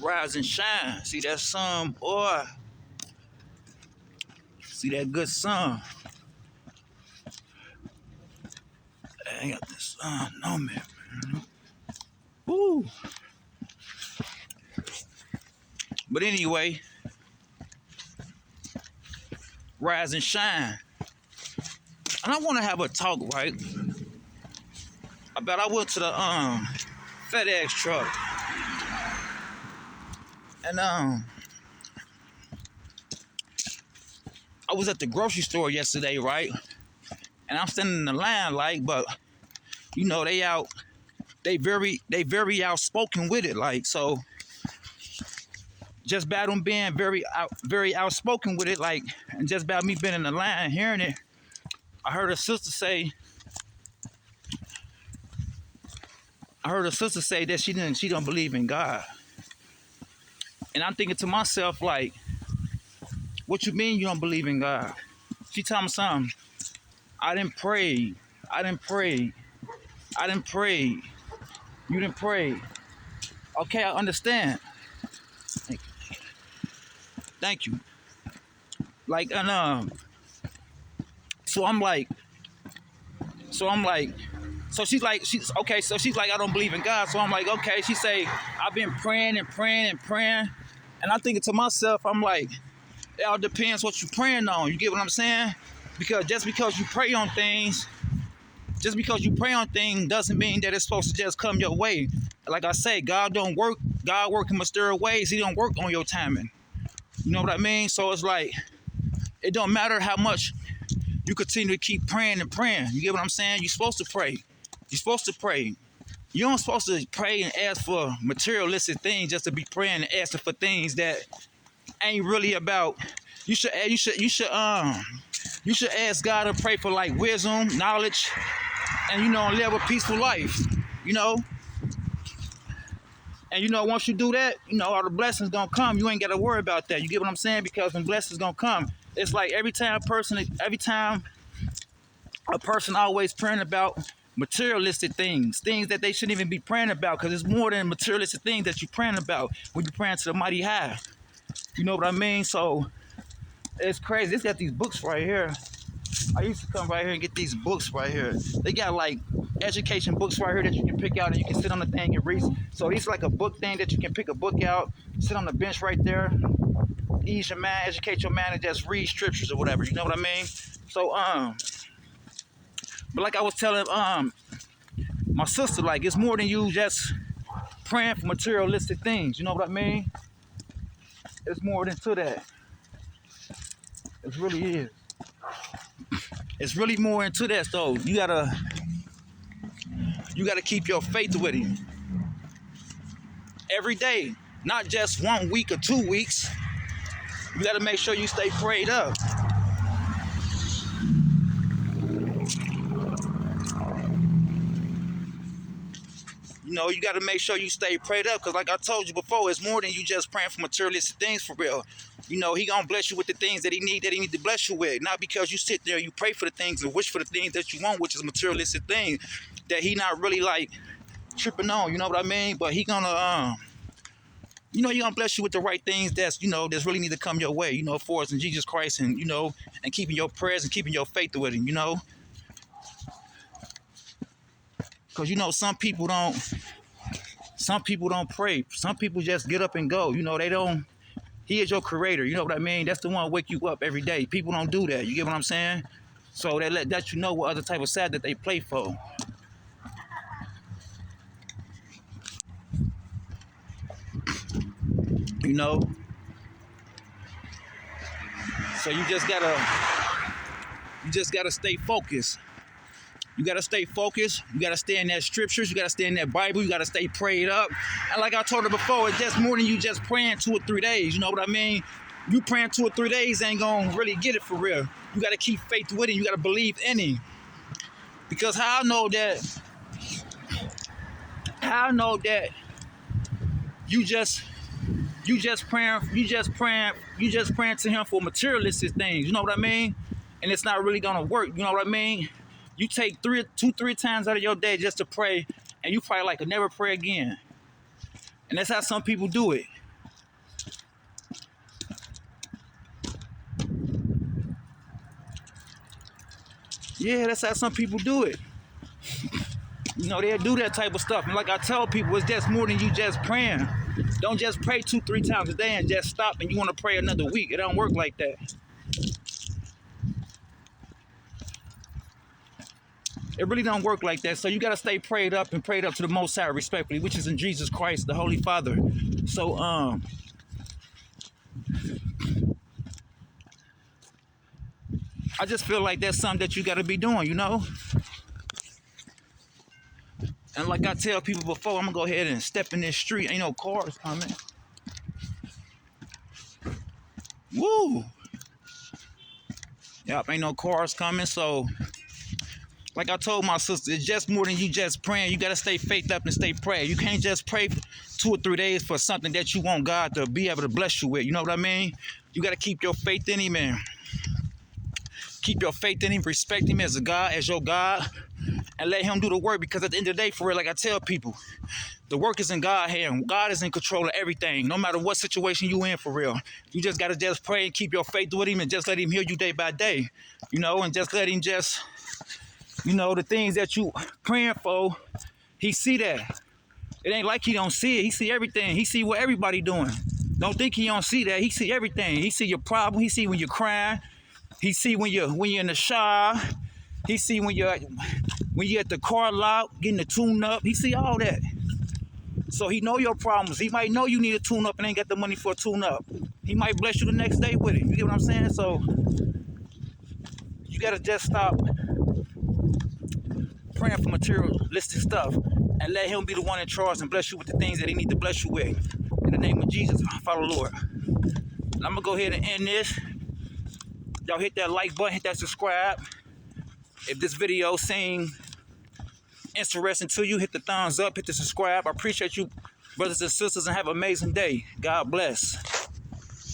Rise and shine. See that sun, boy. See that good sun. I ain't got this sun on me, man. Woo. But anyway, rise and shine. And I want to have a talk, right? About I went to the FedEx truck. And I was at the grocery store yesterday, right? And I'm standing in the line, like, but you know, they very outspoken with it, like, so just about them being very outspoken with it, like, and just about me being in the line hearing it, I heard a sister say that she don't believe in God. And I'm thinking to myself, like, what you mean you don't believe in God? She told me something. I didn't pray. You didn't pray. Okay, I understand. Thank you. Like, and so she's like, I don't believe in God. So I'm like, okay. She say, I've been praying. And I'm thinking to myself, I'm like, it all depends what you're praying on. You get what I'm saying? Because just because you pray on things doesn't mean that it's supposed to just come your way. Like I say, God work in mysterious ways. He don't work on your timing. You know what I mean? So it's like, it don't matter how much you continue to keep praying. You get what I'm saying? You're supposed to pray. You don't supposed to pray and ask for materialistic things just to be praying and asking for things that ain't really about. You should ask God to pray for like wisdom, knowledge, and live a peaceful life. And once you do that, all the blessings gonna come. You ain't gotta worry about that. You get what I'm saying? Because when blessings gonna come, it's like every time a person always praying about materialistic things that they shouldn't even be praying about, because it's more than materialistic things that you're praying about when you're praying to the mighty high. You know what I mean? So it's crazy. It's got these books right here. I used to come right here and get these books right here. They got like education books right here that you can pick out and you can sit on the thing and read. So it's like a book thing that you can pick a book out, sit on the bench right there, ease your mind, educate your mind, and just read scriptures or whatever. You know what I mean? So but like I was telling my sister, like, it's more than you just praying for materialistic things. You know what I mean? It's more than to that. It really is. It's really more into that, though. You gotta keep your faith with him every day, not just 1 week or 2 weeks. You gotta make sure you stay prayed up. You gotta make sure you stay prayed up, because like I told you before, it's more than you just praying for materialistic things for real. He gonna bless you with the things that he need to bless you with. Not because you sit there, you pray for the things and wish for the things that you want, which is materialistic things that he not really like tripping on. You know what I mean? But he gonna he gonna bless you with the right things that's really need to come your way. For us in Jesus Christ, and and keeping your prayers and keeping your faith with him. Because some people don't pray. Some people just get up and go. They don't. He is your creator. You know what I mean? That's the one who wake you up every day. People don't do that. You get what I'm saying? So they let you know what other type of side that they play for. So you just gotta stay focused. You gotta stay focused. You gotta stay in that scriptures. You gotta stay in that Bible. You gotta stay prayed up. And like I told her before, it's just more than you just praying 2 or 3 days. You know what I mean? You praying 2 or 3 days ain't gonna really get it for real. You gotta keep faith with it. You gotta believe in him. Because how I know that you just praying to him for materialistic things. You know what I mean? And it's not really gonna work. You know what I mean? You take 3 times out of your day just to pray, and you probably like never pray again. And that's how some people do it. Yeah, that's how some people do it. You know, they'll do that type of stuff. And like I tell people, it's just more than you just praying. Don't just pray 2-3 times a day and just stop and you want to pray another week. It don't work like that. It really don't work like that. So you got to stay prayed up and prayed up to the Most High respectfully, which is in Jesus Christ, the Holy Father. So, I just feel like that's something that you got to be doing, you know? And like I tell people before, I'm going to go ahead and step in this street. Ain't no cars coming. Woo! Yep, ain't no cars coming. So, like I told my sister, it's just more than you just praying. You got to stay faith up and stay praying. You can't just pray 2 or 3 days for something that you want God to be able to bless you with. You know what I mean? You got to keep your faith in Him, man. Keep your faith in Him, respect Him as a God, as your God, and let Him do the work. Because at the end of the day, for real, like I tell people, the work is in God's hand. God is in control of everything, no matter what situation you in, for real. You just got to just pray and keep your faith with Him and just let Him heal you day by day, you know, and just let Him just, you know, the things that you praying for, He see that. It ain't like He don't see it. He see everything. He see what everybody doing. Don't think He don't see that. He see everything. He see your problem. He see when you're crying. He see when you're in the shower. He see when you're at the car lot getting the tune up. He see all that. So He know your problems. He might know you need a tune up and ain't got the money for a tune up. He might bless you the next day with it. You get what I'm saying? So you gotta just stop praying for materialistic stuff and let Him be the one in charge and bless you with the things that He need to bless you with. In the name of Jesus, follow the Lord. I'm gonna go ahead and end this. Y'all hit that like button, hit that subscribe. If this video seemed interesting to you, hit the thumbs up, hit the subscribe. I appreciate you, brothers and sisters, and have an amazing day. God bless.